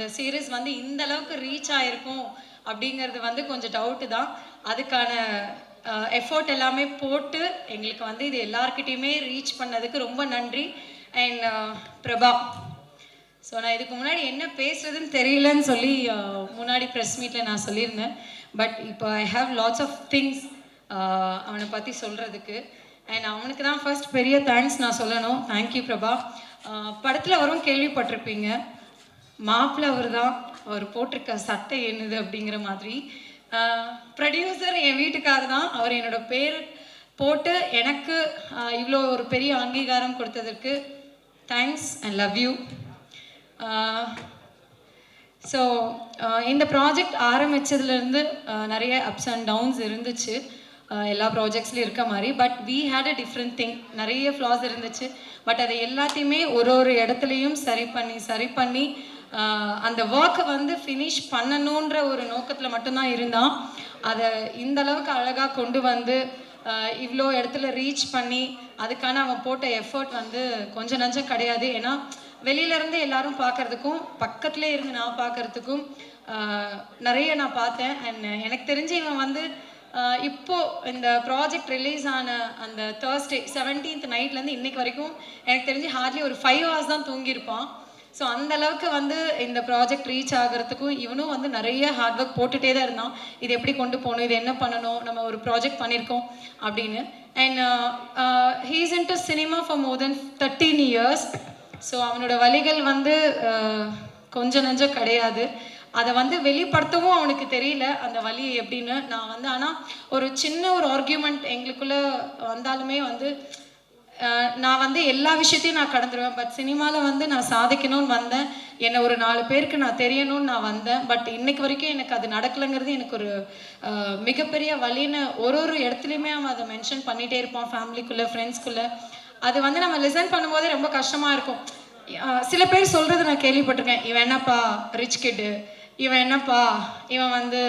இந்த சீரீஸ் வந்து இந்த அளவுக்கு ரீச் ஆயிருக்கும் அப்படிங்கிறது வந்து கொஞ்சம் டவுட்டு தான். அதுக்கான எஃபோர்ட் எல்லாமே போட்டு எங்களுக்கு வந்து இது எல்லார்கிட்டையுமே ரீச் பண்ணதுக்கு ரொம்ப நன்றி. அண்ட் பிரபா, ஸோ நான் இதுக்கு முன்னாடி என்ன பேசுறதுன்னு தெரியலன்னு சொல்லி முன்னாடி ப்ரெஸ் மீட்டில் நான் சொல்லியிருந்தேன். பட் இப்போ I have lots of things அவனை பற்றி சொல்கிறதுக்கு. அண்ட் அவனுக்கு தான் ஃபர்ஸ்ட் பெரிய தேங்க்ஸ் நான் சொல்லணும். தேங்க்யூ பிரபா. படத்தில் வரும் கேள்விப்பட்டிருப்பீங்க, மாப்பிள்ளை அவர் தான், அவர் போட்டிருக்க சட்டை என்னது அப்படிங்கிற மாதிரி. ப்ரொடியூசர் என் வீட்டுக்காரர் தான். அவர் என்னோட பேர் போட்டு எனக்கு இவ்வளோ ஒரு பெரிய அங்கீகாரம் கொடுத்ததற்கு thanks and love you. So இந்த ப்ராஜெக்ட் ஆரம்பித்ததுலேருந்து நிறைய அப்ஸ் அண்ட் டவுன்ஸ் இருந்துச்சு, எல்லா ப்ராஜெக்ட்ஸ்லையும் இருக்க மாதிரி. But we had a different thing. நிறைய ஃப்ளாஸ் இருந்துச்சு. பட் அதை எல்லாத்தையுமே ஒரு இடத்துலையும் சரி பண்ணி அந்த ஒர்க்கை வந்து ஃபினிஷ் பண்ணணுன்ற ஒரு நோக்கத்தில் மட்டும்தான் இருந்தான். அதை இந்த அளவுக்கு அழகாக கொண்டு வந்து இவ்வளோ இடத்துல ரீச் பண்ணி அதுக்கான அவன் போட்ட எஃபர்ட் வந்து கொஞ்சம் நஞ்சம் கிடையாது. ஏன்னா வெளியிலேருந்து எல்லாரும் பார்க்குறதுக்கும் பக்கத்துலேயே இருந்து நான் பார்க்குறதுக்கும் நிறைய நான் பார்த்தேன். அண்ட் எனக்கு தெரிஞ்சு இவன் வந்து இப்போது இந்த ப்ராஜெக்ட் ரிலீஸ் ஆன அந்த Thursday 17th நைட்லேருந்து இன்னைக்கு வரைக்கும் எனக்கு தெரிஞ்சு ஹார்ட்லி ஒரு 5 hours தான் தூங்கியிருப்பான். ஸோ அந்த அளவுக்கு வந்து இந்த ப்ராஜெக்ட் ரீச் ஆகிறதுக்கும் இவனும் வந்து நிறைய ஹார்ட் ஒர்க் போட்டுகிட்டே தான் இருந்தான். இது எப்படி கொண்டு போகணும், இது என்ன பண்ணணும், நம்ம ஒரு ப்ராஜெக்ட் பண்ணியிருக்கோம் அப்படின்னு. And he's into cinema for more then 13 years. So அவனோட வழிகள் வந்து கொஞ்சம் நஞ்சம் கிடையாது. அதை வந்து வெளிப்படுத்தவும் அவனுக்கு தெரியல அந்த வழி எப்படின்னு. நான் வந்து ஆனால் ஒரு சின்ன ஒரு ஆர்கியூமெண்ட் எங்களுக்குள்ளே வந்தாலுமே வந்து நான் வந்து எல்லா விஷயத்தையும் நான் கடந்துருவேன். பட் சினிமாவில் வந்து நான் சாதிக்கணும்னு வந்தேன். என்னை ஒரு 4 பேருக்கு நான் தெரியணும்னு நான் வந்தேன். பட் இன்னைக்கு வரைக்கும் எனக்கு அது நடக்கலைங்கிறது எனக்கு ஒரு மிகப்பெரிய வழின்னு ஒரு இடத்துலையுமே அவன் அதை மென்ஷன் பண்ணிகிட்டே இருப்பான். ஃபேமிலிக்குள்ளே, ஃப்ரெண்ட்ஸ்குள்ளே. அது வந்து நம்ம லிசன் பண்ணும்போதே ரொம்ப கஷ்டமாக இருக்கும். சில பேர் சொல்கிறது நான் கேள்விப்பட்டிருக்கேன், இவன் என்னப்பா ரிச் கிட்டு, இவன் என்னப்பா இவன் வந்து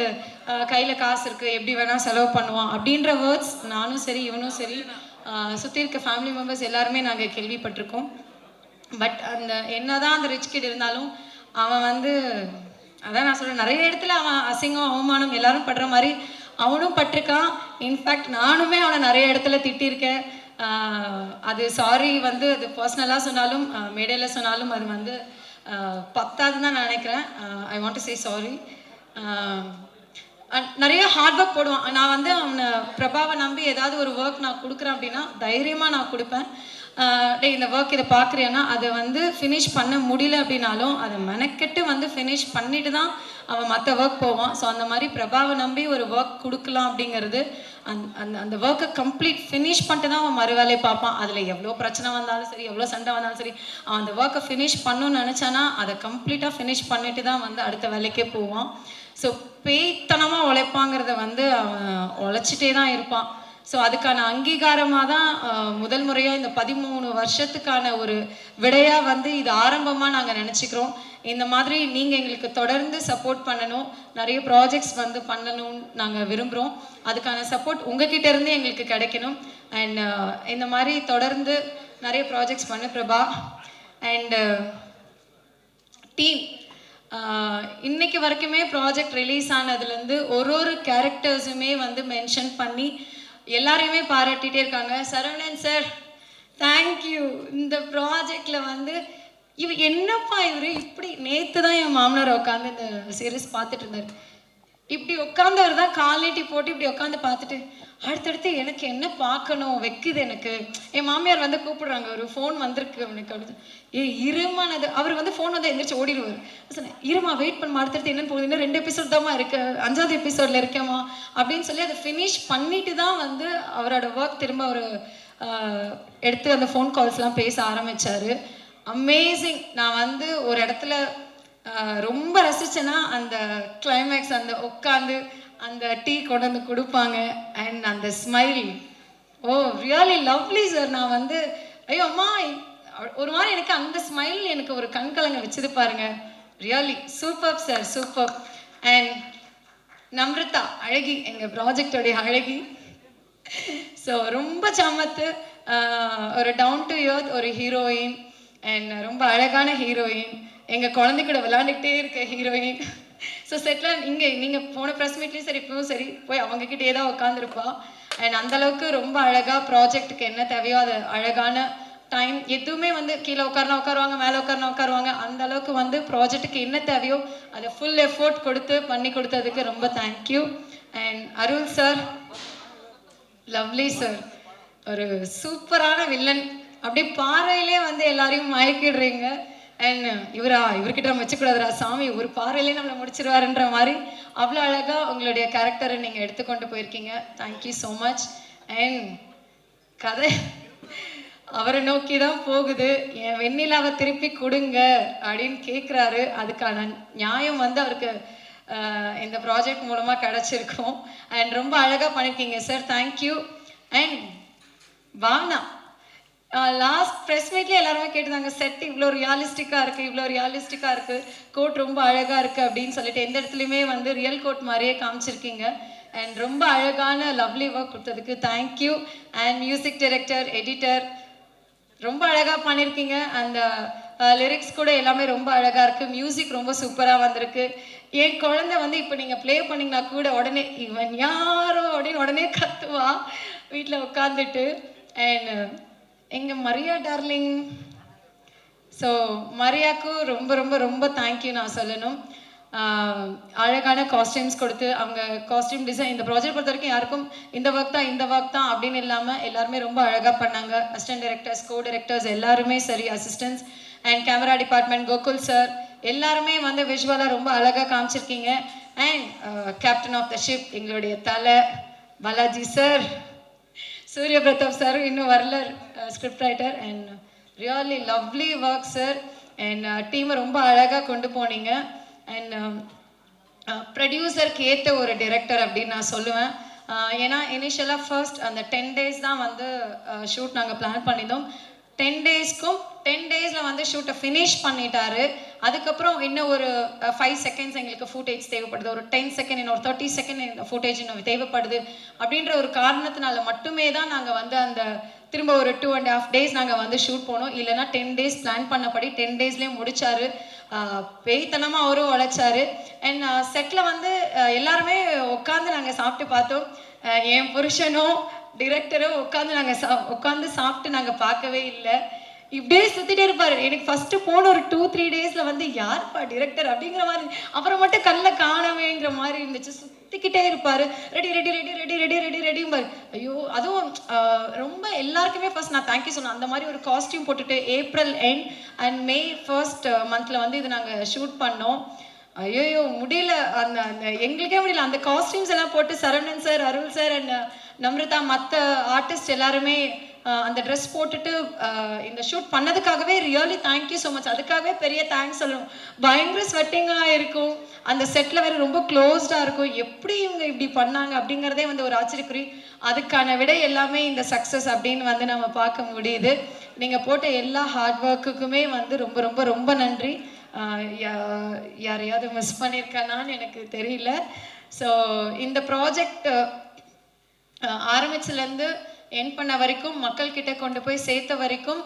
கையில் காசு இருக்குது, எப்படி வேணால் செலவு பண்ணுவான் அப்படின்ற வேர்ட்ஸ் நானும் சரி இவனும் சரி சுற்றி இருக்க ஃபேமிலி மெம்பர்ஸ் எல்லாருமே நாங்கள் கேள்விப்பட்டிருக்கோம். பட் அந்த என்னதான் அந்த ரிச் கிட் இருந்தாலும் அவன் வந்து அதான் நான் சொல்கிறேன், நிறைய இடத்துல அவன் அசிங்கம் அவமானம் எல்லாரும் படுற மாதிரி அவனும் பட்டிருக்கான். இன்ஃபேக்ட் நானுமே அவனை நிறைய இடத்துல திட்டிருக்கேன். அது சாரி வந்து அது பர்சனலாக சொன்னாலும் மேடையில் சொன்னாலும் அது வந்து பத்தாதுன்னு தான் நான் நினைக்கிறேன். ஐ வாண்ட் டு சே சாரி. நிறைய ஹார்ட் ஒர்க் போடுவான். நான் வந்து அவனை பிரபாவை நம்பி ஏதாவது ஒரு ஒர்க் நான் கொடுக்குறேன் அப்படின்னா தைரியமாக நான் கொடுப்பேன். டே இந்த ஒர்க் இதை பார்க்குறியானா அதை வந்து ஃபினிஷ் பண்ண முடியல அப்படின்னாலும் அதை மெனக்கெட்டு வந்து ஃபினிஷ் பண்ணிட்டு தான் அவன் மற்ற ஒர்க் போவான். ஸோ அந்த மாதிரி பிரபாவை நம்பி ஒரு ஒர்க் கொடுக்கலாம் அப்படிங்கிறது அந்த ஒர்க்கை கம்ப்ளீட் ஃபினிஷ் பண்ணிட்டு தான் அவன் மறு வேலையை பார்ப்பான். அதில் எவ்வளோ பிரச்சனை வந்தாலும் சரி, எவ்வளோ சண்டை வந்தாலும் சரி, அவன் அந்த ஒர்க்கை ஃபினிஷ் பண்ணணும்னு நினச்சானா அதை கம்ப்ளீட்டாக ஃபினிஷ் பண்ணிட்டு தான் வந்து அடுத்த வேலைக்கே போவான். ஸோ பேய்த்தனமாக உழைப்பாங்கிறத வந்து அவன் உழைச்சிட்டே தான் இருப்பான். ஸோ அதுக்கான அங்கீகாரமாக தான் முதல் முறையாக இந்த 13 வருஷத்துக்கான ஒரு விடையாக வந்து இது ஆரம்பமாக நாங்கள் நினச்சிக்கிறோம். இந்த மாதிரி நீங்கள் எங்களுக்கு தொடர்ந்து சப்போர்ட் பண்ணணும், நிறைய ப்ராஜெக்ட்ஸ் வந்து பண்ணணும்னு நாங்கள் விரும்புகிறோம். அதுக்கான சப்போர்ட் உங்ககிட்ட இருந்து எங்களுக்கு கிடைக்கணும். அண்ட் இந்த மாதிரி தொடர்ந்து நிறைய ப்ராஜெக்ட்ஸ் பண்ணு பிரபா. அண்டு டீம் இன்னைக்கு வரைக்குமே ப்ராஜெக்ட் ரிலீஸ் ஆனதுலேருந்து ஒரு கேரக்டர்ஸுமே வந்து மென்ஷன் பண்ணி எல்லாரையுமே பாராட்டிகிட்டே இருக்காங்க. Saravanan sir thank you. இந்த ப்ராஜெக்டில் வந்து என்னப்பா இவர் இப்படி, நேற்று தான் என் மாமனார் உட்காந்து இந்த சீரீஸ் பார்த்துட்டு இருந்தார். இப்படி உட்காந்தவர் தான் கால் நீட்டி போட்டு இப்படி உட்காந்து பார்த்துட்டு அடுத்தடுத்து எனக்கு என்ன பார்க்கணும் வைக்குது எனக்கு. என் மாமியார் வந்து கூப்பிடுறாங்க, ஒரு ஃபோன் வந்திருக்கு அவனுக்கு அப்படின்னு. இருமானது அவர் வந்து ஃபோன் வந்து எந்திரிச்சு ஓடிடுவார். சொன்னேன் இருமா வெயிட் பண்ண, அடுத்தடுத்து என்னன்னு போகுது, இன்னும் 2 எபிசோட் தான்மா இருக்கு, 5வது எபிசோடில் இருக்கேம்மா அப்படின்னு சொல்லி அதை ஃபினிஷ் பண்ணிட்டு தான் வந்து அவரோட ஒர்க் திரும்ப அவர் எடுத்து அந்த ஃபோன் கால்ஸ்லாம் பேச ஆரம்பித்தார். அமேசிங். நான் வந்து ஒரு இடத்துல ரொம்ப ரசிச்சேன்னா அந்த கிளைமேக்ஸ், அந்த உட்காந்து அந்த டீ கொண்டு வந்து கொடுப்பாங்க அண்ட் அந்த ஸ்மைல், ஓ ரியலி லவ்லி சார். நான் வந்து ஐயோ அம்மா ஒரு மாதிரி எனக்கு அந்த ஸ்மைல் எனக்கு ஒரு கண்கலங்க வச்சது பாருங்க. Really super sir, super. And Namrata அழகி, எங்கள் ப்ராஜெக்டோடைய அழகி. ஸோ ரொம்ப சமத்து, ஒரு டவுன் டு எர்த் ஒரு ஹீரோயின் அண்ட் ரொம்ப அழகான ஹீரோயின். எங்கள் குழந்தை கூட விளையாண்டுக்கிட்டே இருக்க ஹீரோயின். ஸோ செட்டில் இங்கே நீங்கள் போன ப்ரெஸ் மீட்லேயும் சரி இப்பவும் சரி போய் அவங்கக்கிட்டே தான் உட்காந்துருப்பா. அண்ட் அந்தளவுக்கு ரொம்ப அழகாக ப்ராஜெக்ட்டுக்கு என்ன தேவையோ அது அழகான டைம் எதுவுமே வந்து கீழே உட்காருவாங்க, மேலே உட்காருவாங்க. அந்த அளவுக்கு வந்து ப்ராஜெக்ட்டுக்கு என்ன தேவையோ அதை ஃபுல் எஃபோர்ட் கொடுத்து பண்ணி கொடுத்ததுக்கு ரொம்ப thank you. And Arul sir, lovely sir, ஒரு சூப்பரான வில்லன். அப்படி பார்வையிலே வந்து எல்லாரையும் மயக்கிடுறீங்க. அண்ட் இவர்கிட்ட நம்ம வச்சுக்கூடாதுரா சாமி, ஒரு பார்வையிலே நம்மளை முடிச்சிருவாருன்ற மாதிரி அவ்வளோ அழகாக உங்களுடைய கேரக்டரை நீங்கள் எடுத்துக்கொண்டு போயிருக்கீங்க. Thank you so much. அண்ட் கதை அவரை நோக்கி தான் போகுது. என் வெண்ணிலாவை திருப்பி கொடுங்க அப்படின்னு கேட்குறாரு. அதுக்கான நியாயம் வந்து அவருக்கு இந்த ப்ராஜெக்ட் மூலமாக கிடச்சிருக்கும். அண்ட் ரொம்ப அழகாக பண்ணியிருக்கீங்க sir, thank you. And Bhavana, last press மீட்லேயே எல்லாருமே கேட்டுதாங்க, செட் இவ்வளோ ரியாலிஸ்டிக்காக இருக்குது, கோட் ரொம்ப அழகாக இருக்குது அப்படின்னு சொல்லிட்டு எந்த இடத்துலையுமே வந்து ரியல் கோட் மாதிரியே காமிச்சிருக்கீங்க. அண்ட் ரொம்ப அழகான லவ்லி ஒர்க் கொடுத்ததுக்கு thank you. And music director, editor ரொம்ப அழகாக பண்ணியிருக்கீங்க. அந்த லிரிக்ஸ் கூட எல்லாமே ரொம்ப அழகாக இருக்குது. மியூசிக் ரொம்ப சூப்பராக வந்திருக்கு. என் குழந்தை வந்து இப்போ நீங்கள் ப்ளே பண்ணிங்கன்னா கூட உடனே இவன் யாரோ அப்படின்னு உடனே கத்துவா வீட்டில் உட்காந்துட்டு. அண்ட் எங்கள் மரியா டார்லிங், ஸோ மரியாவுக்கும் ரொம்ப ரொம்ப ரொம்ப தேங்க்யூ நான் சொல்லணும். அழகான காஸ்டியூம்ஸ் கொடுத்து அவங்க காஸ்டியூம் டிசைன் இந்த ப்ராஜெக்ட் பொறுத்த வரைக்கும் யாருக்கும் இந்த ஒர்க் தான் அப்படின்னு இல்லாமல் எல்லாருமே ரொம்ப அழகாக பண்ணாங்க. அசிஸ்டன்ட் டைரக்டர்ஸ், கோ டைரக்டர்ஸ் எல்லாருமே சரி, assistants and camera department, Gokul sir எல்லாருமே வந்து விஷுவலாக ரொம்ப அழகாக காமிச்சிருக்கீங்க. And captain of the ship எங்களுடைய தலை பாலாஜி சார், சூரிய பிரதாப் சார் இன்னும் வரல, script writer. And really lovely work sir. And டீமை ரொம்ப அழகாக கொண்டு போனீங்க. அண்ட் ப்ரொடியூசருக்கு ஏற்ற ஒரு டிரெக்டர் அப்படின்னு நான் சொல்லுவேன். ஏன்னா இனிஷியலாக ஃபர்ஸ்ட் அந்த 10 days தான் வந்து ஷூட் நாங்கள் பிளான் பண்ணியிருந்தோம். 10 days வந்து ஷூட்டை ஃபினிஷ் பண்ணிட்டாரு. அதுக்கப்புறம் இன்னும் ஒரு 5 seconds எங்களுக்கு ஃபுட்டேஜ் தேவைப்படுது, ஒரு 10 seconds, இன்னொரு 30 seconds இந்த ஃபுட்டேஜ் இன்னும் தேவைப்படுது அப்படின்ற ஒரு காரணத்தினால மட்டுமே தான் நாங்கள் வந்து அந்த திரும்ப ஒரு 2.5 days நாங்கள் வந்து ஷூட் போனோம். இல்லைன்னா 10 days பிளான் பண்ணபடி 10 daysலேயே முடிச்சாரு. பேய்த்தனமாக அவரும் உழைச்சாரு. அண்ட் செட்டில் வந்து எல்லாருமே உட்காந்து நாங்கள் சாப்பிட்டு பார்த்தோம். என் புருஷனும் டிரெக்டரும் உட்காந்து சாப்பிட்டு நாங்கள் பார்க்கவே இல்லை. இப்படியே சுற்றிட்டே இருப்பார். எனக்கு ஃபஸ்ட்டு போன ஒரு 2-3 daysல வந்து யார்ப்பா டிரெக்டர் அப்படிங்கிற மாதிரி, அப்புறம் மட்டும் கண்ணில் காணவேங்கிற மாதிரி இருந்துச்சு. சுற்றிக்கிட்டே இருப்பார். Ready ready ready ready ready ready ரெடிம்பார். ஐயோ, அதுவும் ரொம்ப எல்லாருக்குமே ஃபர்ஸ்ட் நான் தேங்க்யூ சொன்னேன். அந்த மாதிரி ஒரு காஸ்டியூம் போட்டுட்டு April end and May 1st month வந்து இது நாங்கள் ஷூட் பண்ணோம். ஐயோ முடியல, அந்த அந்த எங்களுக்கே முடியல. அந்த காஸ்டியூம்ஸ் எல்லாம் போட்டு Saravanan sir, Arul sir and Namrata மற்ற ஆர்டிஸ்ட் எல்லாருமே அந்த ட்ரெஸ் போட்டுட்டு இந்த ஷூட் பண்ணதுக்காகவே ரியலி தேங்க்யூ ஸோ மச். அதுக்காகவே பெரிய தேங்க்ஸ் சொல்லணும். பயங்கர ஸ்வெட்டிங்காக இருக்கும். அந்த செட்டில் வேறு ரொம்ப க்ளோஸ்டாக இருக்கும். எப்படி இவங்க இப்படி பண்ணாங்க அப்படிங்கிறதே வந்து ஒரு ஆச்சரியக்குறி. அதுக்கான விடை எல்லாமே இந்த சக்ஸஸ் அப்படின்னு வந்து நம்ம பார்க்க முடியுது. நீங்கள் போட்ட எல்லா ஹார்ட் ஒர்க்குக்குமே வந்து ரொம்ப ரொம்ப ரொம்ப நன்றி. யாரையாவது மிஸ் பண்ணியிருக்கானான்னு எனக்கு தெரியல. ஸோ இந்த ப்ராஜெக்ட் ஆரம்பிச்சுலேருந்து என் பண்ண வரைக்கும், மக்கள்கிட்ட கொண்டு போய் சேர்த்த வரைக்கும்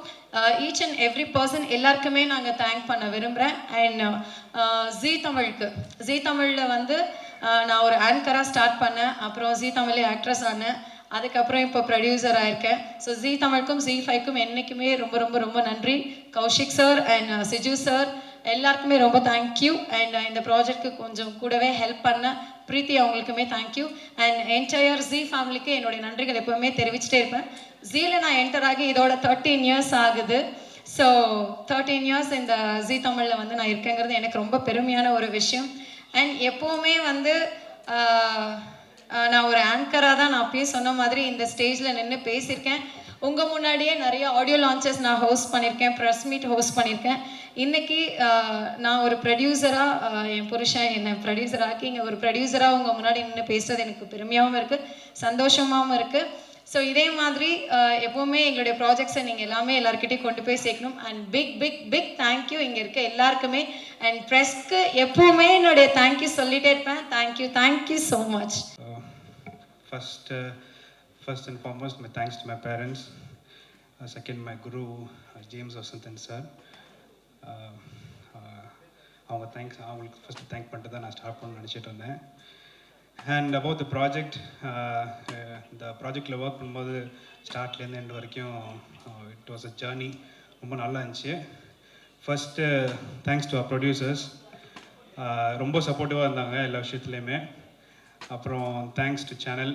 ஈச் அண்ட் எவ்ரி பர்சன் எல்லாருக்குமே நாங்கள் தேங்க் பண்ண விரும்புகிறேன். அண்ட் ஜீ தமிழில் வந்து நான் ஒரு ஆங்கராக ஸ்டார்ட் பண்ணேன். அப்புறம் ஜீ தமிழ் ஆக்ட்ரஸ் ஆனேன். அதுக்கப்புறம் இப்போ ப்ரொடியூசர் ஆயிருக்கேன். ஸோ ஜீ தமிழுக்கும் ஜீ5க்கும் என்றைக்குமே ரொம்ப ரொம்ப ரொம்ப நன்றி. கௌஷிக் சார் அண்ட் சிஜு சார் எல்லாருக்குமே ரொம்ப தேங்க்யூ. அண்ட் இந்த ப்ராஜெக்ட்க்கு கொஞ்சம் கூடவே ஹெல்ப் பண்ண பிரீத்தி அவங்களுக்குமே தேங்க்யூ. அண்ட் என்டையர் ஜீ ஃபேமிலிக்கு என்னுடைய நன்றிகள் எப்போவுமே தெரிவிச்சுட்டே இருப்பேன். ஜீல நான் என்டர் ஆகி இதோட 13 years ஆகுது. ஸோ 13 years இந்த ஜீ தமிழில் வந்து நான் இருக்கேங்கிறது எனக்கு ரொம்ப பெருமையான ஒரு விஷயம். அண்ட் எப்போவுமே வந்து நான் ஒரு ஆங்கராக தான் நான் அப்பயே சொன்ன மாதிரி இந்த ஸ்டேஜில் நின்று பேசியிருக்கேன். உங்கள் முன்னாடியே நிறைய ஆடியோ லான்ச்சஸ் நான் ஹோஸ்ட் பண்ணியிருக்கேன், ப்ரெஸ் மீட் ஹோஸ்ட் பண்ணியிருக்கேன். இன்றைக்கி நான் ஒரு ப்ரொடியூசராக, என் புருஷன் என்னை ப்ரொடியூசராக்கி இங்கே ஒரு ப்ரொடியூசராக உங்கள் முன்னாடி நின்று பேசுறது எனக்கு பெருமையாகவும் இருக்குது, சந்தோஷமாகவும் இருக்குது. ஸோ இதே மாதிரி எப்போவுமே எங்களுடைய ப்ராஜெக்ட்ஸை நீங்கள் எல்லாமே எல்லாருக்கிட்டையும் கொண்டு போய் சேர்க்கணும். And big big big thank you இங்கே இருக்க எல்லாருக்குமே. அண்ட் ப்ரெஸ்க்கு எப்போவுமே என்னுடைய தேங்க்யூ சொல்லிகிட்டே இருப்பேன். Thank you so much. First and foremost, my thanks to my parents. Second, my guru, James Vasantan sir. அவங்களுக்கு ஃபஸ்ட்டு தேங்க் பண்ணிட்டு தான் நான் ஸ்டார்ட் பண்ண நினச்சிட்டு இருந்தேன். அண்ட் அபவுட் த ப்ராஜெக்ட், இந்த ப்ராஜெக்டில் ஒர்க் பண்ணும்போது ஸ்டார்ட்லேருந்து எண்ட் வரைக்கும் இட் வாஸ் அ ஜேர்னி. ரொம்ப நல்லா இருந்துச்சு. First thanks to our producers, ரொம்ப சப்போர்ட்டிவாக இருந்தாங்க எல்லா விஷயத்துலையுமே. அப்புறம் தேங்க்ஸ் டு சேனல்,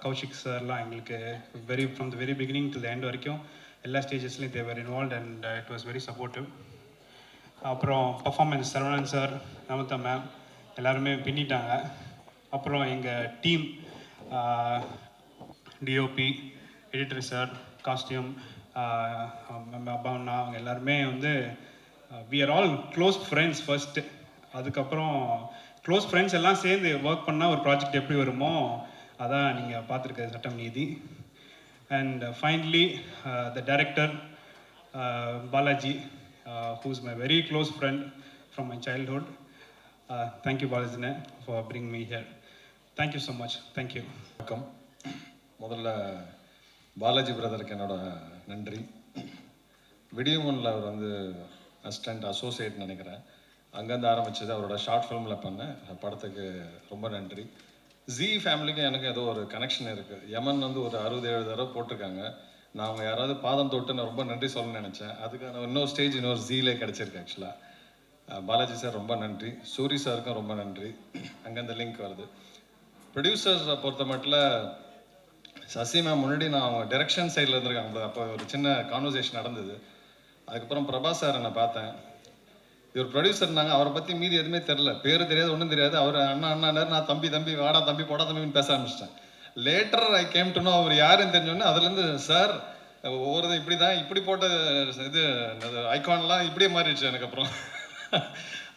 கௌஷிக் சார்லாம் எங்களுக்கு from the very beginning to the end வரைக்கும் எல்லா ஸ்டேஜஸ்லையும் they were involve and it was very supportive. அப்புறம் performance Saravanan sir, Namitha ma'am எல்லாருமே பின்னிட்டாங்க. அப்புறம் எங்கள் team, DOP, editor sir, costume, அப்பாண்ணா, அவங்க எல்லாருமே வந்து we are all close friends first. அதுக்கப்புறம் க்ளோஸ் ஃப்ரெண்ட்ஸ் எல்லாம் சேர்ந்து ஒர்க் பண்ணால் ஒரு ப்ராஜெக்ட் எப்படி வருமோ அதான் நீங்கள் பார்த்துருக்க சட்டம் நீதி. And finally the director Balaji, who is my very close friend from my childhood. Thank you Balajine for bringing me here. Thank you so much. Thank you. வணக்கம். முதல்ல பாலாஜி பிரதருக்கு என்னோட நன்றி. விடியமுன்ல அவர் வந்து அசிஸ்டன்ட் அசோசியேட் நினைக்கிறேன், அங்கேருந்து ஆரம்பிச்சது. அவரோட ஷார்ட் ஃபிலிமில் பண்ண படத்துக்கு ரொம்ப நன்றி. ஜி ஃபேமிலிக்கும் எனக்கு ஏதோ ஒரு கனெக்ஷன் இருக்குது. யமன் வந்து ஒரு 60-70 தடவை போட்டிருக்காங்க. நான் அவங்க யாராவது பாதம் தொட்டு நான் ரொம்ப நன்றி சொல்லணும்னு நினச்சேன். அதுக்கான இன்னொரு ஸ்டேஜ் இன்னொரு ஜீலே கிடச்சிருக்கு ஆக்சுவலாக. பாலாஜி சார் ரொம்ப நன்றி. சூரி சாருக்கும் ரொம்ப நன்றி. அங்கே இந்த லிங்க் வருது. ப்ரொடியூசர்ஸை பொறுத்த மட்டும் சசி மேம் முன்னாடி நான் அவங்க டைரக்ஷன் சைடில் இருந்திருக்காங்க. அப்போ ஒரு சின்ன கான்வர்சேஷன் நடந்தது. அதுக்கப்புறம் பிரபாஸ் சார் என்னை பார்த்தேன். இவர் ப்ரொடியூசர் இருந்தாங்க, அவரை பற்றி மீதி எதுவுமே தெரில, பேர் தெரியாது, ஒன்றும் தெரியாது. அவர் அண்ணா அண்ணாண்டார், நான் தம்பி தம்பி வாடா தம்பி போடா தம்பின்னு பேச ஆரம்பிச்சிட்டேன். Later I came to know அவர் யாருன்னு தெரிஞ்சோன்னே அதுலேருந்து சார் ஒவ்வொரு இப்படி தான் இப்படி போட்ட இது ஐகான்லாம் இப்படியே மாறிடுச்சு எனக்கு. அப்புறம்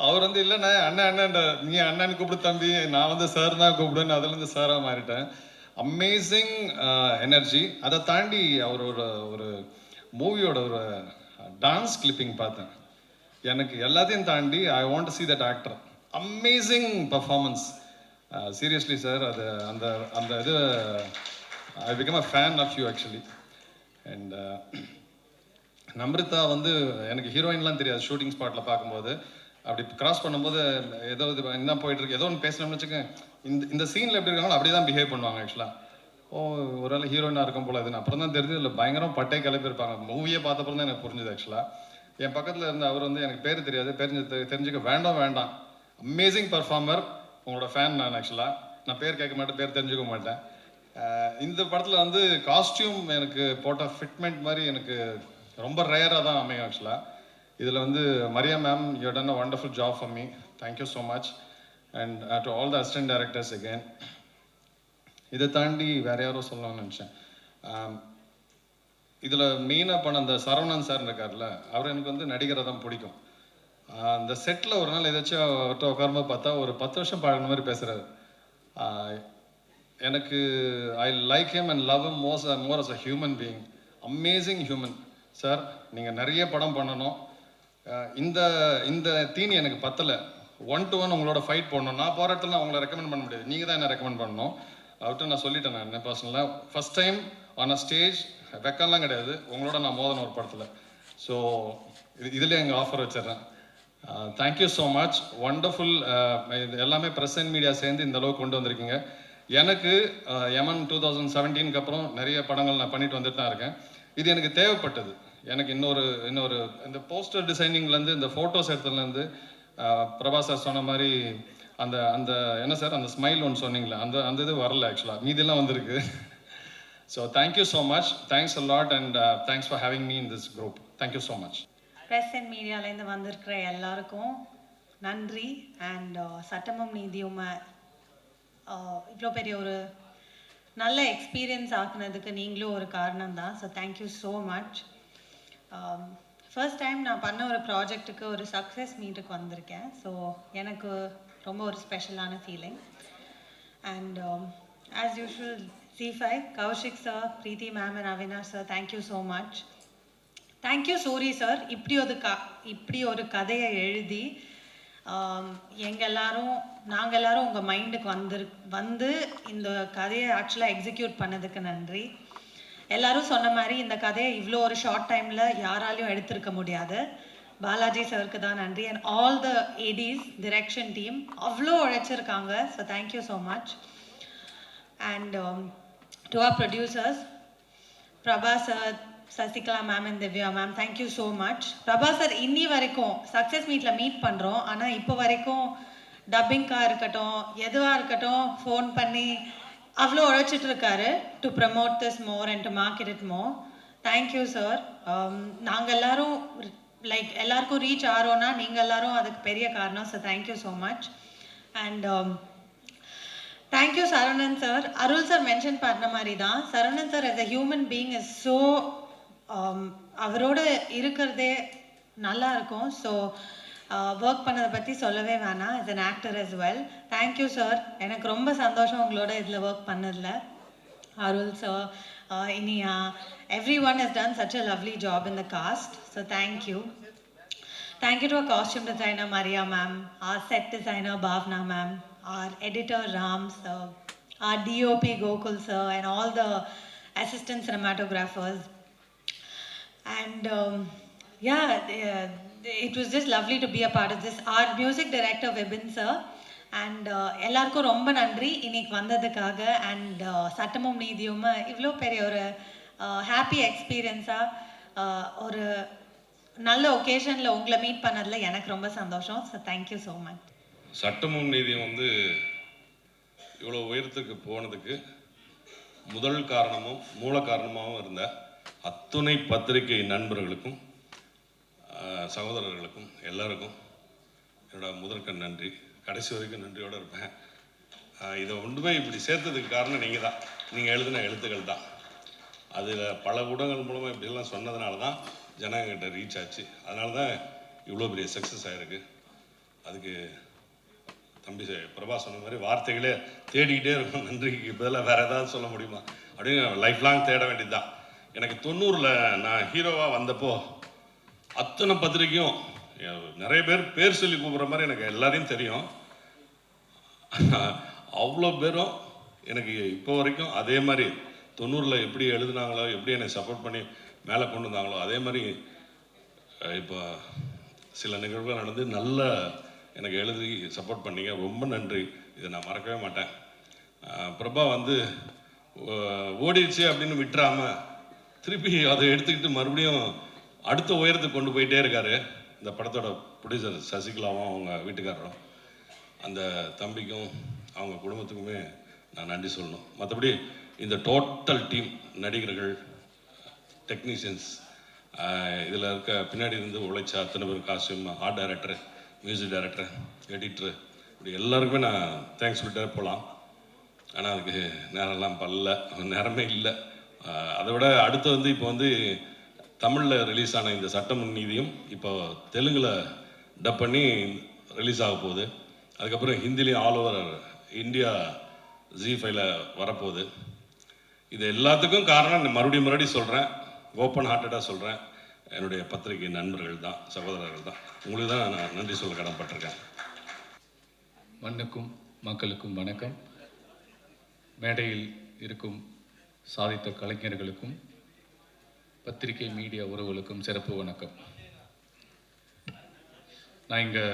அவர் வந்து இல்லைண்ணா அண்ணன் அண்ணன், நீ அண்ணன் கூப்பிடு தம்பி, நான் வந்து சார் தான் கூப்பிடுன்னு அதுலேருந்து சாராக மாறிட்டேன். Amazing energy. அதை தாண்டி அவர் ஒரு மூவியோட ஒரு டான்ஸ் கிளிப்பிங் பார்த்தேன். எனக்கு எல்லாத்தையும் தாண்டி I want to see that actor. Amazing performance. Seriously sir, அது அந்த அந்த இது I become a fan of you actually. And Namrita வந்து எனக்கு ஹீரோயின்லாம் தெரியாது. ஷூட்டிங் ஸ்பாட்டில் பார்க்கும்போது அப்படி கிராஸ் பண்ணும்போது ஏதோ இது என்ன போயிட்டுருக்கு, ஏதோ ஒன்று பேசணும்னு வச்சுக்கேன், இந்த சீனில் எப்படி இருக்காங்களோ அப்படி தான் பிஹேவ் பண்ணுவாங்க ஆக்சுவலாக. ஒரு வேளை ஹீரோயினாக இருக்கும் போல இதுன்னு அப்புறம் தான் தெரிஞ்சது. இல்லை பயங்கரம் பட்டை கிளப்பியிருப்பாங்க. மூவியே பார்த்தப்பறம் தான் எனக்கு புரிஞ்சுது ஆக்சுவலாக. என் பக்கத்தில் இருந்த அவர் வந்து எனக்கு பேர் தெரியாது, தெரிஞ்சுக்க வேண்டாம். அமேசிங் பர்ஃபார்மர், உங்களோட ஃபேன் நான் ஆக்சுவலாக. நான் பேர் கேட்க மாட்டேன், பேர் தெரிஞ்சுக்க மாட்டேன். இந்த படத்தில் வந்து காஸ்டியூம் எனக்கு போட்ட ஃபிட்மெண்ட் மாதிரி எனக்கு ரொம்ப ரேராக தான் அமையும் ஆக்சுவலாக. இதில் வந்து Maria ma'am, you done a wonderful job for me. Thank you so much. And to all the assistant directors again. இதை தாண்டி வேறு யாரோ சொல்லணும்னு நினச்சேன். இதில் மெயினாக பண்ண அந்த சரவணன் சார் இருக்கார்ல, அவர் எனக்கு வந்து நடிகரை தான் பிடிக்கும். அந்த செட்டில் ஒரு நாள் ஏதாச்சும் அவர்கிட்ட உட்காரும்போது பார்த்தா ஒரு 10 வருஷம் பழகின மாதிரி பேசுகிறாரு. எனக்கு I like him and love him more as a human being. Amazing human sir. நீங்கள் நிறைய படம் பண்ணணும். இந்த இந்த தீனி எனக்கு பத்தலை. 1-to-1 உங்களோட ஃபைட் போடணும். நான் போகிற இடத்துல நான் உங்களை ரெக்கமெண்ட் பண்ண முடியாது, நீங்கள் தான் என்ன ரெக்கமெண்ட் பண்ணணும். அவர்கிட்ட நான் சொல்லிட்டேன். நான் என்ன பர்சனலாக first time on a stage வெக்கம்லாம் கிடையாது, உங்களோட நான் மோதன ஒரு படத்தில். ஸோ இதுலேயே எங்கள் ஆஃபர் வச்சிடுறேன். Thank you so much. ஒண்டர்ஃபுல். இது எல்லாமே ப்ரெஸ் அண்ட் மீடியா சேர்ந்து இந்த அளவுக்கு கொண்டு வந்திருக்கீங்க. எனக்கு யமன் 2017க்கு அப்புறம் நிறைய படங்கள் நான் பண்ணிட்டு வந்துட்டு தான் இருக்கேன். இது எனக்கு தேவைப்பட்டது. எனக்கு இன்னொரு இந்த போஸ்டர் டிசைனிங்லேருந்து இந்த ஃபோட்டோஸ் எடுத்ததுலேருந்து பிரபாஸ் சார் சொன்ன மாதிரி அந்த அந்த என்ன சார் அந்த ஸ்மைல் ஒன்று சொன்னீங்களே, அந்த இது வரல ஆக்சுவலாக, மீதெல்லாம் வந்திருக்கு. So thank you so much. Thanks a lot and thanks for having me in this group. Thank you so much. Press and மீடியாலேருந்து வந்திருக்கிற எல்லாருக்கும் நன்றி. அண்ட் சட்டமும் நீதியும் இவ்வளோ பெரிய ஒரு நல்ல எக்ஸ்பீரியன்ஸ் ஆக்குனதுக்கு நீங்களும் ஒரு காரணம் தான். So thank you so much. First time நான் பண்ண ஒரு ப்ராஜெக்ட்டுக்கு ஒரு சக்ஸஸ் மீட்டுக்கு வந்திருக்கேன். ஸோ எனக்கு ரொம்ப ஒரு ஸ்பெஷலான feeling. And as usual C5, Kaushik sir, Preeti ma'am and Avinash sir, thank you so much. Thank you Suri sir. இப்படி ஒரு கதையை எழுதி நாங்கள் எல்லாரும் உங்கள் மைண்டுக்கு வந்து இந்த கதையை ஆக்சுவலாக எக்ஸிக்யூட் பண்ணதுக்கு நன்றி. எல்லாரும் சொன்ன மாதிரி இந்த கதையை இவ்வளோ ஒரு ஷார்ட் டைமில் யாராலையும் எடுத்திருக்க முடியாது. பாலாஜி சருக்கு தான் நன்றி and all the ADs direction team அவ்வளோ உழைச்சிருக்காங்க. So thank you so much. And to our producers Prabha sir, Sasikala ma'am and Divya ma'am, thank you so much. Prabha sir இன்னி வரைக்கும் சக்ஸஸ் மீட்டில் மீட் பண்ணுறோம், ஆனால் இப்போ வரைக்கும் டப்பிங்காக இருக்கட்டும் எதுவாக இருக்கட்டும் ஃபோன் பண்ணி அவ்வளோ உழைச்சிட்டு இருக்காரு to promote this more and to market it more. Thank you sir. நாங்கள் எல்லாரும் லைக் எல்லாருக்கும் ரீச் ஆகிறோன்னா நீங்கள் எல்லாரும் அதுக்கு பெரிய காரணம். So thank you so much. And thank you Saravanan sir. Arul sir mention பண்ண மாதிரி தான் Saravanan sir as a human being is so அவரோட இருக்கிறதே நல்லா இருக்கும். ஸோ ஒர்க் பண்ணதை பற்றி சொல்லவே வேணாம். as an actor as well. Thank you sir. எனக்கு ரொம்ப சந்தோஷம் உங்களோட இதில் ஒர்க் பண்ணதில். Arul sir, Iniya, everyone has done such a lovely job in the cast. So thank you. Thank you to our costume designer Maria ma'am, our set designer Bhavna ma'am, our editor Ram sir, our DOP Gokul sir, and all the assistant cinematographers. And it was just lovely to be a part of this. Our music director Vibin sir. And எல்லாருக்கும் ரொம்ப நன்றி இன்னைக்கு வந்ததுக்காக. And சட்டமும் நீதியும் இவ்வளோ பெரிய ஒரு happy எக்ஸ்பீரியன்ஸாக ஒரு நல்ல ஒகேஷனில் உங்களை மீட் பண்ணதில் எனக்கு ரொம்ப சந்தோஷம். So thank you so much. சட்டமும் நீதியும் வந்து இவ்வளோ உயரத்துக்கு போனதுக்கு முதல் காரணமும் மூல காரணமாகவும் இருந்த அத்துணை பத்திரிகை நண்பர்களுக்கும் சகோதரர்களுக்கும் எல்லாருக்கும் என்னோட முதற்கண் நன்றி. கடைசி வரைக்கும் நன்றியோடு இருப்பேன். இதை ஒன்றுமே இப்படி சேர்த்ததுக்கு காரணம் நீங்கள் தான். நீங்கள் எழுதின எழுத்துக்கள் தான். அதில் பல ஊடகங்கள் மூலமாக இப்படியெல்லாம் சொன்னதுனால தான் ஜனங்கிட்ட ரீச் ஆச்சு. அதனால தான் இவ்வளோ பெரிய சக்ஸஸ் ஆகிருக்கு. அதுக்கு தம்பி பிரபா சொன்ன மாதிரி வார்த்தைகளே தேடிக்கிட்டே இருக்கும். நன்றிக்கு பதிலாக வேறு ஏதாவது சொல்ல முடியுமா அப்படின்னு லைஃப் லாங் தேட வேண்டியது தான். எனக்கு 90ல் நான் ஹீரோவாக வந்தப்போ அத்தனை பத்திரிக்கையும் நிறைய பேர் சொல்லி கூப்பிட்ற மாதிரி எனக்கு எல்லாரையும் தெரியும். அவ்வளோ பேரும் எனக்கு இப்போ வரைக்கும் அதே மாதிரி 90ல் எப்படி எழுதுனாங்களோ, எப்படி என்னை சப்போர்ட் பண்ணி மேலே கொண்டு வந்தாங்களோ, அதே மாதிரி இப்போ சில நிகழ்வுகள் நடந்து நல்ல எனக்கு எழுதி சப்போர்ட் பண்ணீங்க. ரொம்ப நன்றி. இதை நான் மறக்கவே மாட்டேன். பிரபா வந்து ஓடிடுச்சு அப்படின்னு விட்டுறாமல் திருப்பி அதை எடுத்துக்கிட்டு மறுபடியும் அடுத்த உயரத்துக்கு கொண்டு போயிட்டே இருக்காரு. இந்த படத்தோட ப்ரொடியூசர் சசிகலாவும் அவங்க வீட்டுக்காரரும், அந்த தம்பிக்கும் அவங்க குடும்பத்துக்குமே நான் நன்றி சொல்லணும். மற்றபடி இந்த டோட்டல் டீம், நடிகர்கள், டெக்னீஷியன்ஸ், இதில் இருக்க பின்னாடி இருந்து உழைச்ச அத்தனை பேர், costume, art director, music director, editor, இப்படி எல்லாருக்குமே நான் தேங்க்ஸ் சொல்லிட்டே போகலாம். ஆனால் அதுக்கு நேரம்லாம் நேரமே இல்லை. அதை விட அடுத்து வந்து இப்போ வந்து தமிழில் ரிலீஸ் ஆன இந்த சட்டமும் நீதியும் இப்போ தெலுங்கில் டப் பண்ணி ரிலீஸ் ஆக போகுது. அதுக்கப்புறம் ஹிந்திலையும் ஆல் ஓவர் இந்தியா ZEE5ல வரப்போகுது. இது எல்லாத்துக்கும் காரணம் மறுபடியும் சொல்கிறேன், ஓப்பன் ஹார்ட்டடாக சொல்கிறேன், என்னுடைய பத்திரிகை நண்பர்கள் தான், சகோதரர்கள் தான். உங்களுக்கு தான் நான் நன்றி சொல்ல கடமைப்பட்டிருக்கேன். மண்ணுக்கும் மக்களுக்கும் வணக்கம். மேடையில் இருக்கும் சாதித்த கலைஞர்களுக்கும் பத்திரிகை மீடியா உறவுகளுக்கும் சிறப்பு வணக்கம். நான் இங்கே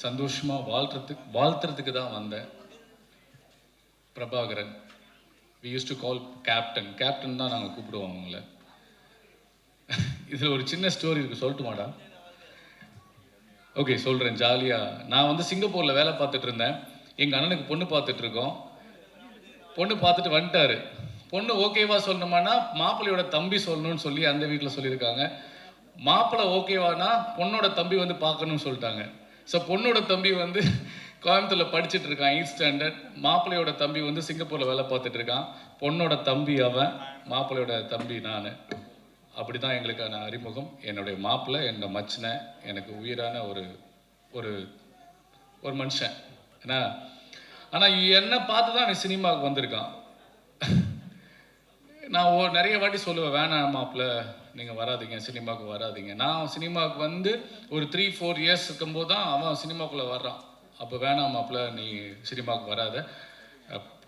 சந்தோஷமாக வாழ்த்துறதுக்கு தான் வந்தேன். Prabhakaran, we used to call captain தான் நாங்கள் கூப்பிடுவோம் அவங்கள. இதில் ஒரு சின்ன ஸ்டோரி இருக்குது, சொல்லட்டுமாடா? ஓகே, சொல்கிறேன். ஜாலியாக நான் வந்து சிங்கப்பூரில் வேலை பார்த்துட்டு இருந்தேன். எங்கள் அண்ணனுக்கு பொண்ணு பார்த்துட்ருக்கோம். பொண்ணு பார்த்துட்டு வந்துட்டாரு. பொண்ணு ஓகேவா சொல்லணுமானா மாப்பிள்ளையோட தம்பி சொல்லணும்னு சொல்லி அந்த வீட்டில் சொல்லியிருக்காங்க. மாப்பிள்ளை ஓகேவானா பொண்ணோட தம்பி வந்து பார்க்கணும்னு சொல்லிட்டாங்க. ஸோ பொண்ணோட தம்பி வந்து கோயம்புத்தூரில் படிச்சுட்டு இருக்கான், 8th ஸ்டாண்டர்ட். மாப்பிள்ளையோட தம்பி வந்து சிங்கப்பூரில் வேலை பார்த்துட்டு இருக்கான். பொண்ணோட தம்பி அவன், மாப்பிள்ளையோட தம்பி நான். அப்படி தான் எங்களுக்கான அறிமுகம். என்னுடைய மாப்பிள்ளை, என்னோட மச்சினை, எனக்கு உயிரான ஒரு ஒரு ஒரு மனுஷன். ஏன்னா ஆனால் என்னை பார்த்து தான் அவன் சினிமாவுக்கு வந்திருக்கான். நான் நிறைய வாட்டி சொல்லுவேன், வேணாம் மாப்பிள்ள நீங்கள் வராதிங்க, சினிமாவுக்கு வராதிங்க. நான் சினிமாவுக்கு வந்து ஒரு 3-4 இயர்ஸ் இருக்கும்போது தான் அவன் சினிமாவுக்குள்ளே வர்றான். அப்போ வேணாம் மாப்பிள்ள, நீ சினிமாவுக்கு வராத,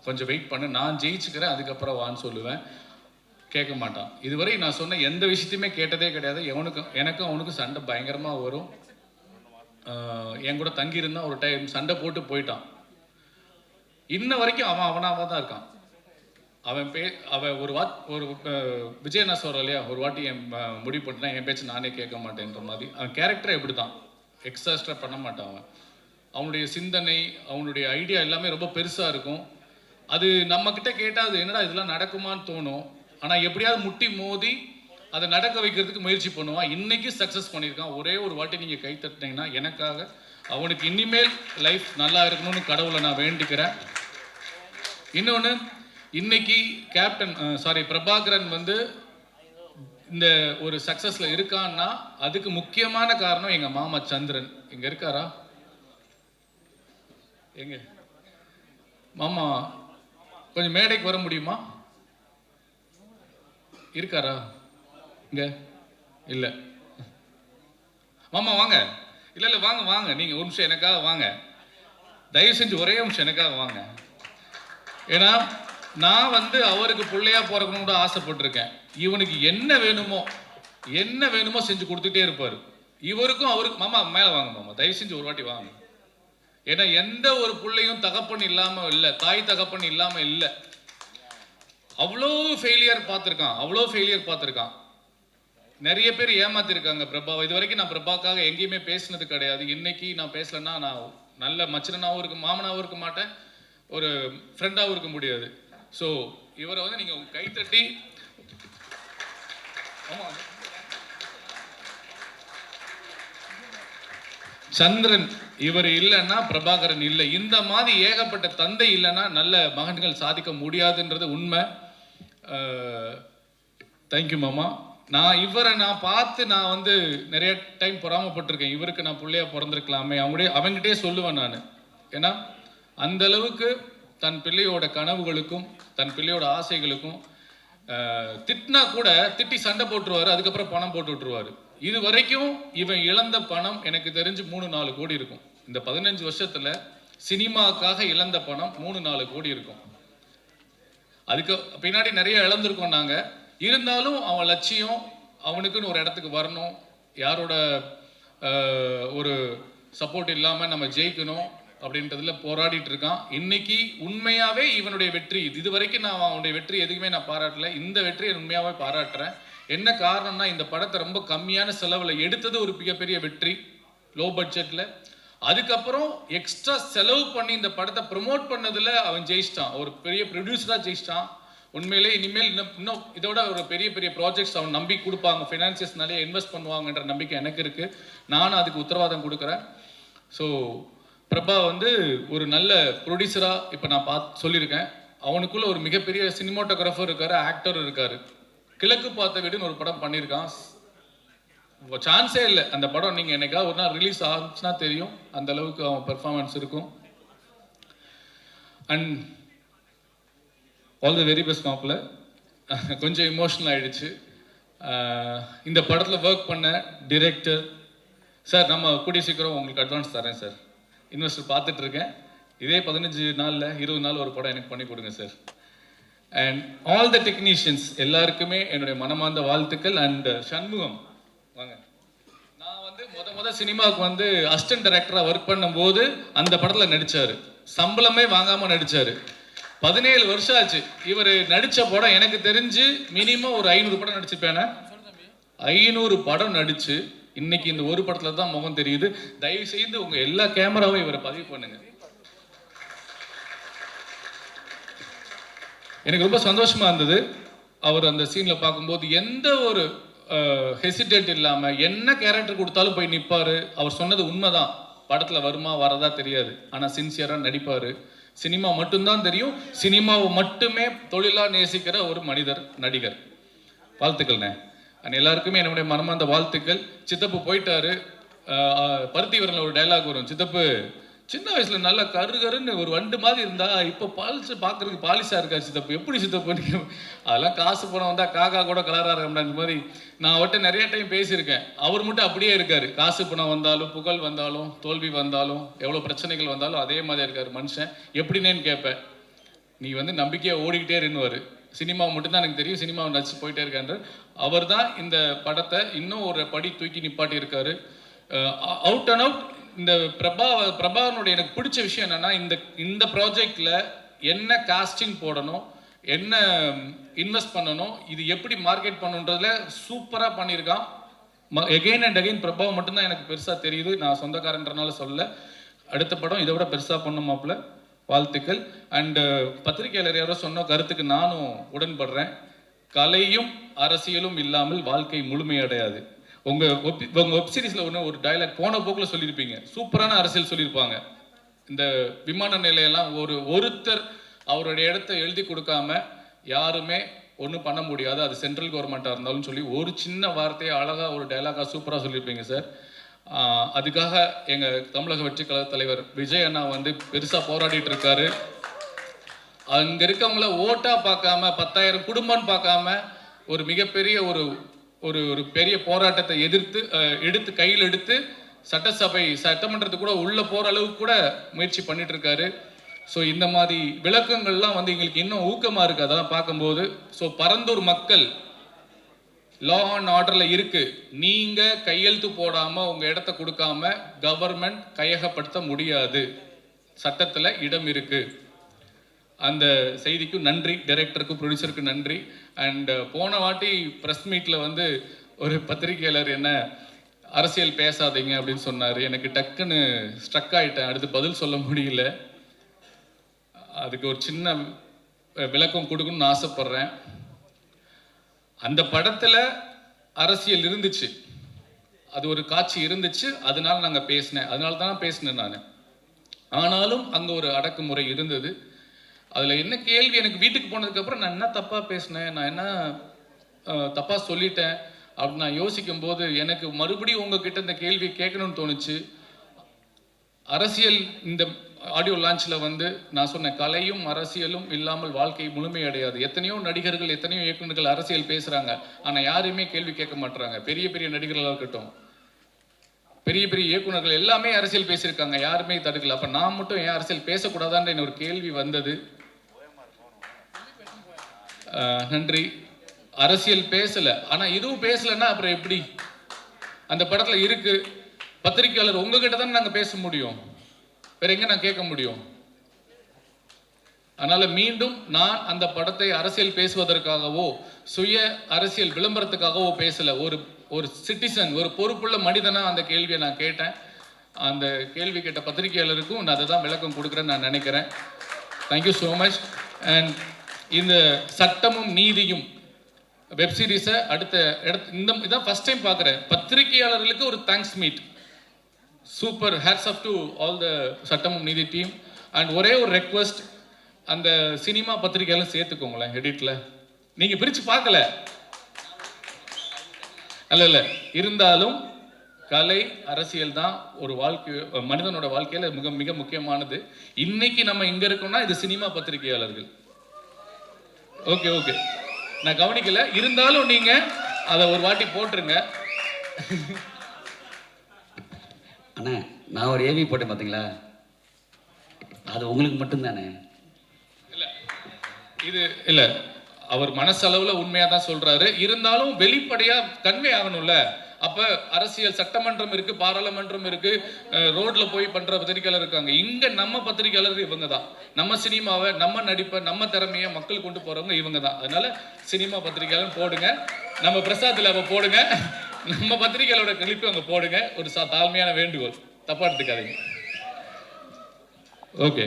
கொஞ்சம் வெயிட் பண்ணு, நான் ஜெயிச்சுக்கிறேன், அதுக்கப்புறம் வான்னு சொல்லுவேன். கேட்க மாட்டான். இதுவரை நான் சொன்ன எந்த விஷயத்தையுமே கேட்டதே கிடையாது. எனக்கும் அவனுக்கும் சண்டை பயங்கரமாக வரும். என் கூட தங்கியிருந்தான், ஒரு டைம் சண்டை போட்டு போயிட்டான். இன்ன வரைக்கும் அவனாக தான் இருக்கான். அவன் ஒரு விஜய் நான் சொல்கிறேன் இல்லையா, ஒரு வாட்டி என் முடிவு பண்ணிட்டேன், என் பேச்சு நானே கேட்க மாட்டேன்ற மாதிரி. அவன் கேரக்டரை எப்படி தான் எக்ஸ்ட்ரா பண்ண மாட்டான். அவனுடைய சிந்தனை, அவனுடைய ஐடியா எல்லாமே ரொம்ப பெருசாக இருக்கும். அது நம்மக்கிட்ட கேட்டால் அது என்னடா இதெல்லாம் நடக்குமான்னு தோணும். ஆனால் எப்படியாவது முட்டி மோதி அதை நடக்க வைக்கிறதுக்கு முயற்சி பண்ணுவான். இன்னைக்கு சக்ஸஸ் பண்ணியிருக்கான். ஒரே ஒரு வாட்டி நீங்கள் கை தட்டினீங்கன்னா எனக்காக அவனுக்கு இனிமேல் லைஃப் நல்லா இருக்கணும்னு கடவுளை நான் வேண்டிக்கிறேன். இன்னொன்று, இன்னைக்கு பிரபாகரன் வந்து இந்த ஒரு சக்ஸஸில் இருக்கான்னா அதுக்கு முக்கியமான காரணம் எங்கள் மாமா சந்திரன். இங்கே இருக்காரா? எங்க மாமா கொஞ்சம் மேடைக்கு வர முடியுமா? இருக்காரா இங்க? இல்லை மாமா வாங்க. இல்லை வாங்க நீங்கள் ஒரு நிமிஷம் எனக்காக வாங்க. தயவு செஞ்சு ஒரே நிமிஷம் எனக்காக வாங்க. ஏன்னா நான் வந்து அவருக்கு பிள்ளையா பிறக்கணும்னு கூட ஆசைப்பட்டிருக்கேன். இவனுக்கு என்ன வேணுமோ செஞ்சு கொடுத்துட்டே இருப்பார். இவருக்கும் அவருக்கு மாமா மேலே வாங்க மாமா, தயவு செஞ்சு ஒரு வாட்டி வாங்க. ஏன்னா எந்த ஒரு பிள்ளையும் தகப்பன் இல்லாமல் இல்லை, தாய் தகப்பன் இல்லாமல் இல்லை. அவ்வளோ ஃபெயிலியர் பார்த்துருக்கான். நிறைய பேர் ஏமாத்திருக்காங்க பிரபாவை. இது வரைக்கும் நான் பிரபாக்காக எங்கேயுமே பேசினது கிடையாது. இன்னைக்கு நான் பேசலன்னா நான் நல்ல மச்சனாவும் இருக்க மாமனாவும் இருக்க மாட்டேன், ஒரு ஃப்ரெண்டாகவும் இருக்க முடியாது. ஸோ இவரை வந்து நீங்கள் கைத்தட்டி சந்திரன் இவர் இல்லைன்னா பிரபாகரன் இல்லை. இந்த மாதிரி ஏகப்பட்ட தந்தை இல்லைன்னா நல்ல மகன்கள் சாதிக்க முடியாதுன்றது உண்மை. தேங்க்யூ மாமா. நான் பார்த்து நான் வந்து நிறைய டைம் பொறாமப்பட்டிருக்கேன். இவருக்கு நான் பிள்ளையா பிறந்திருக்கலாமே அவங்ககிட்டே சொல்லுவேன் நான். ஏன்னா அந்த அளவுக்கு தன் பிள்ளையோட கனவுகளுக்கும் தன் பிள்ளையோட ஆசைகளுக்கும் திட்டினா கூட திட்டி சண்டை போட்டுருவாரு, அதுக்கப்புறம் பணம் போட்டு விட்டுருவாரு. இது வரைக்கும் இவன் இழந்த பணம் எனக்கு தெரிஞ்சு 3-4 கோடி இருக்கும். இந்த 15 வருஷத்துல சினிமாக்காக இழந்த பணம் 3-4 கோடி இருக்கும். அதுக்கு பின்னாடி நிறைய இழந்திருக்கோம் நாங்க. இருந்தாலும் அவன் லட்சியம் அவனுக்குன்னு ஒரு இடத்துக்கு வரணும், யாரோட ஒரு சப்போர்ட் இல்லாம நம்ம ஜெயிக்கணும் அப்படின்றதுல போராடிட்டு இருக்கான். இன்னைக்கு உண்மையாவே இவனுடைய வெற்றி, இது வரைக்கும் நான் அவனுடைய வெற்றி எதுக்குமே நான் பாராட்டல, இந்த வெற்றியை உண்மையாவே பாராட்டுறேன். என்ன காரணம்னா இந்த படத்தை ரொம்ப கம்மியான செலவில் எடுத்தது ஒரு மிகப்பெரிய வெற்றி, லோ பட்ஜெட்டில். அதுக்கப்புறம் எக்ஸ்ட்ரா செலவு பண்ணி இந்த படத்தை ப்ரொமோட் பண்ணதில் அவன் ஜெயிச்சிட்டான், ஒரு பெரிய ப்ரொடியூசராக ஜெயிச்சிட்டான். உண்மையிலே இனிமேல் இன்னும் இதோட ஒரு பெரிய பெரிய ப்ராஜெக்ட்ஸ் அவன் நம்பி கொடுப்பாங்க, ஃபினான்சியர்ஸ் நிறைய இன்வெஸ்ட் பண்ணுவாங்கன்ற நம்பிக்கை எனக்கு இருக்குது. நானும் அதுக்கு உத்தரவாதம் கொடுக்குறேன். ஸோ பிரபா வந்து ஒரு நல்ல ப்ரொடியூசராக இப்போ நான் சொல்லியிருக்கேன். அவனுக்குள்ள ஒரு மிகப்பெரிய சினிமாட்டோகிராஃபர் இருக்காரு, ஆக்டர் இருக்காரு. கிழக்கு பார்த்த வீடுன்னு ஒரு படம் பண்ணியிருக்கான். சான்ஸே இல்லை அந்த படம் நீங்கள் என்னைக்காவது ஒரு நாள் ரிலீஸ் ஆச்சுன்னா தெரியும், அந்த அளவுக்கு அவன் பெர்ஃபார்மன்ஸ் இருக்கும். And all the very best மாப்பிள்ள. கொஞ்சம் இமோஷனல் ஆகிடுச்சு. இந்த படத்தில் ஒர்க் பண்ண டிரெக்டர் சார், நம்ம கூடிய சீக்கிரம் உங்களுக்கு அட்வான்ஸ் தரேன் சார், இன்வெஸ்டர் பார்த்துட்ருக்கேன். இதே 15 நாளில் 20 நாள் ஒரு படம் எனக்கு பண்ணி கொடுங்க sir. And all the technicians எல்லாருக்குமே என்னுடைய மனமார்ந்த வாழ்த்துக்கள். அண்ட் சண்முகம் வாங்க. நான் வந்து முத சினிமாவுக்கு வந்து அசிஸ்டன்ட் டைரக்டராக ஒர்க் பண்ணும்போது அந்த படத்தில் நடித்தார், சம்பளமே வாங்காமல் நடித்தார். 17 வருஷம் ஆச்சு. இவர் நடித்த படம் எனக்கு தெரிஞ்சு மினிமம் ஒரு 500 படம் நடிச்சிருப்பேன். 500 படம் நடித்து இன்னைக்கு இந்த ஒரு படத்தில் தான் முகம் தெரியுது. தயவு செய்து உங்கள் எல்லா கேமராவும் இவரை பதிவு பண்ணுங்க. எனக்கு ரொம்ப சந்தோஷமா இருந்தது. அவர் அந்த சீன்ல பார்க்கும்போது எந்த ஒரு ஹெசிடேட் இல்லாம என்ன கேரக்டர் கொடுத்தாலும் போய் நிற்பாரு. அவர் சொன்னது உண்மைதான், படத்துல வருமா வரதா தெரியாது, ஆனா சின்சியரா நடிப்பாரு. சினிமா மட்டும்தான் தெரியும், சினிமாவை மட்டுமே தொழிலா நேசிக்கிற ஒரு நடிகர். வாழ்த்துக்கள்ண்ணே. அண்ட் எல்லாருக்குமே என்னுடைய மனமார்ந்த வாழ்த்துக்கள். சித்தப்பு போயிட்டாரு. பருத்தி வரல ஒரு டைலாக் வரும், சித்தப்பு சின்ன வயசுல நல்லா கருன்னு ஒரு வண்டு மாதிரி இருந்தா இப்போ பாலிச்சு பார்க்கறதுக்கு பாலிஷா இருக்கா சித்தப்பு, எப்படி சித்தப்பு? அதெல்லாம் காசு பணம் வந்தா காக்கா கூட கலரா இருக்கா மாதிரி. நான் அவர்கிட்ட நிறைய டைம் பேசியிருக்கேன். அவர் மட்டும் அப்படியே இருக்காரு. காசு பணம் வந்தாலும் புகழ் வந்தாலும் தோல்வி வந்தாலும் எவ்வளோ பிரச்சனைகள் வந்தாலும் அதே மாதிரி இருக்காரு மனுஷன். எப்படின்னு கேட்பேன். நீ வந்து நம்பிக்கையா ஓடிக்கிட்டே இருந்துவாரு. சினிமா மட்டும்தான் எனக்கு தெரியும், சினிமாவை நடிச்சு போயிட்டே இருக்காரு. அவர் தான் இந்த படத்தை இன்னும் ஒரு படி தூக்கி நிப்பாட்டி இருக்காரு. அவுட் அண்ட் அவுட் இந்த பிரபாகரனுடைய எனக்கு பிடிச்ச விஷயம் என்னன்னா, இந்த ப்ராஜெக்ட்ல என்ன காஸ்டிங் போடணும், என்ன இன்வெஸ்ட் பண்ணணும், இது எப்படி மார்க்கெட் பண்ணணுன்றதுல சூப்பராக பண்ணியிருக்கான். எகெயின் அண்ட் அகெயின் பிரபாவ மட்டும்தான் எனக்கு பெருசாக தெரியுது. நான் சொந்தக்காரன்றனால சொல்ல, அடுத்த படம் இதை விட பெருசாக பண்ணுமாப்புல, வாழ்த்துக்கள். அண்டு பத்திரிகையாளர் யாரோ சொன்ன கருத்துக்கு நானும் உடன்படுறேன். கலையும் அரசியலும் இல்லாமல் வாழ்க்கை முழுமையடையாது. உங்கள் வெப்சீரிஸில் ஒரு டைலாக் போன போக்கில் சொல்லியிருப்பீங்க, சூப்பரான அரசியல் சொல்லியிருப்பாங்க. இந்த விமான நிலையெல்லாம் ஒருத்தர் அவருடைய இடத்த எழுதி கொடுக்காம யாருமே ஒன்றும் பண்ண முடியாது, அது சென்ட்ரல் கவர்மெண்ட்டாக இருந்தாலும் சொல்லி ஒரு சின்ன வார்த்தையை அழகாக ஒரு டைலாகாக சூப்பராக சொல்லியிருப்பீங்க சார். அதுக்காக எங்கள் தமிழக வெற்றி கழக தலைவர் விஜய் அண்ணா வந்து பெருசாக போராடிட்டு இருக்காரு. அங்கே இருக்கவங்கள ஓட்டாக பார்க்காம 10,000 குடும்பம்னு பார்க்காம ஒரு மிகப்பெரிய ஒரு பெரிய போராட்டத்தை எடுத்து கையில் எடுத்து சட்டமன்றத்துக்கு கூட உள்ள போகிற அளவுக்கு கூட முயற்சி பண்ணிட்டு இருக்காரு. ஸோ இந்த மாதிரி விளக்கங்கள்லாம் வந்து எங்களுக்கு இன்னும் ஊக்கமாக இருக்குது அதெல்லாம் பார்க்கும்போது. ஸோ பரந்தூர் மக்கள் லா அண்ட் ஆர்டரில் இருக்குது. நீங்கள் கையெழுத்து போடாமல் உங்கள் இடத்த கொடுக்காம கவர்மெண்ட் கையகப்படுத்த முடியாது, சட்டத்தில் இடம் இருக்குது. அந்த செய்திக்கும் நன்றி, டைரக்டருக்கும் ப்ரொடியூசருக்கும் நன்றி. அண்ட் போன வாட்டி ப்ரெஸ் மீட்டில் வந்து ஒரு பத்திரிகையாளர் என்ன அரசியல் பேசாதீங்க அப்படின்னு சொன்னார். எனக்கு டக்குன்னு ஸ்ட்ரக் ஆகிட்டேன், அடுத்து பதில் சொல்ல முடியல. அதுக்கு ஒரு சின்ன விளக்கம் கொடுக்கணும்னு ஆசைப்படுறேன். அந்த படத்தில் அரசியல் இருந்துச்சு, அது ஒரு காட்சி இருந்துச்சு, அதனால நாங்கள் பேசினேன், அதனால தான் பேசினேன் நான். ஆனாலும் அங்கே ஒரு அடக்குமுறை இருந்தது. அதில் என்ன கேள்வி, எனக்கு வீட்டுக்கு போனதுக்கப்புறம் நான் என்ன தப்பாக பேசினேன், நான் என்ன தப்பாக சொல்லிட்டேன் அப்படின்னு நான் யோசிக்கும் போது எனக்கு மறுபடியும் உங்ககிட்ட இந்த கேள்வி கேட்கணும்னு தோணுச்சு. அரசியல் இந்த ஆடியோ லான்ச்சில் வந்து நான் சொன்னேன், கலையும் அரசியலும் இல்லாமல் வாழ்க்கை முழுமையடையாது. எத்தனையோ நடிகர்கள், எத்தனையோ இயக்குநர்கள் அரசியல் பேசுகிறாங்க, ஆனால் யாரையுமே கேள்வி கேட்க மாட்டுறாங்க. பெரிய பெரிய நடிகர்களாக இருக்கட்டும், பெரிய பெரிய இயக்குநர்கள் எல்லாமே அரசியல் பேசியிருக்காங்க, யாருமே தடுக்கல. அப்போ நான் மட்டும் ஏன் அரசியல் பேசக்கூடாதான்ற ஒரு கேள்வி வந்தது. நன்றி. அரசியல் பேசலை, ஆனால் இதுவும் பேசலைன்னா அப்புறம் எப்படி? அந்த படத்தில் இருக்கு. பத்திரிகையாளர் உங்ககிட்ட தான் நாங்கள் பேச முடியும், வேற எங்க நான் கேட்க முடியும்? அதனால மீண்டும் நான் அந்த படத்தை அரசியல் பேசுவதற்காகவோ சுய அரசியல் விளம்பரத்துக்காகவோ பேசல. ஒரு சிட்டிசன், ஒரு பொறுப்புள்ள மனிதனா அந்த கேள்வியை நான் கேட்டேன். அந்த கேள்வி கேட்ட பத்திரிகையாளருக்கும் நான் அதை தான் விளக்கம் கொடுக்குறேன்னு நான் நினைக்கிறேன். Thank you so much. அண்ட் இந்த சட்டமும் நீதியும் வெப்சீரிஸை அடுத்த இதான் ஃபர்ஸ்ட் டைம் பார்க்குறேன். பத்திரிகையாளர்களுக்கு ஒரு thanks meet. Super, hats off to all the சட்டமும் நீதி டீம். அண்ட் ஒரே ஒரு ரெக்வஸ்ட், அந்த சினிமா பத்திரிகையெல்லாம் சேர்த்துக்கோங்களேன் எடிட்டில். நீங்கள் பிரித்து பார்க்கல அல்ல, இருந்தாலும் கலை அரசியல் தான் ஒரு வாழ்க்கை, மனிதனோட வாழ்க்கையில் மிக மிக முக்கியமானது. இன்னைக்கு நம்ம இங்கே இருக்கோம்னா இது சினிமா பத்திரிகையாளர்கள். ஓகே ஓகே, நான் கவனிக்கல, இருந்தாலும் நீங்கள் அதை ஒரு வாட்டி போட்டுருங்க. அண்ணா நான் ஒரு ஏவி போட்டேன் பார்த்தீங்களா, அது உங்களுக்கு மட்டும்தானே? இல்லை அவர் மனசளவில் உண்மையாக தான் சொல்கிறாரு, இருந்தாலும் வெளிப்படையாக கன்வே ஆகணும்ல. அப்போ அரசியல் சட்டமன்றம் இருக்குது, பாராளுமன்றம் இருக்குது, ரோட்டில் போய் பண்ணுற பத்திரிகையாளர் இருக்காங்க. இங்கே நம்ம பத்திரிகையாளர் இவங்க தான். நம்ம சினிமாவை, நம்ம நடிப்பை, நம்ம திறமையை மக்கள் கொண்டு போகிறவங்க இவங்க தான். அதனால் சினிமா பத்திரிகையாளர் போடுங்க, நம்ம பிரசாத்தில் அவ போடுங்க, நம்ம பத்திரிகையாளரோட கிளிப்பு அங்கே போடுங்க. ஒரு தாழ்மையான வேண்டுகோள், தப்பா எடுத்துக்காதீங்க. ஓகே.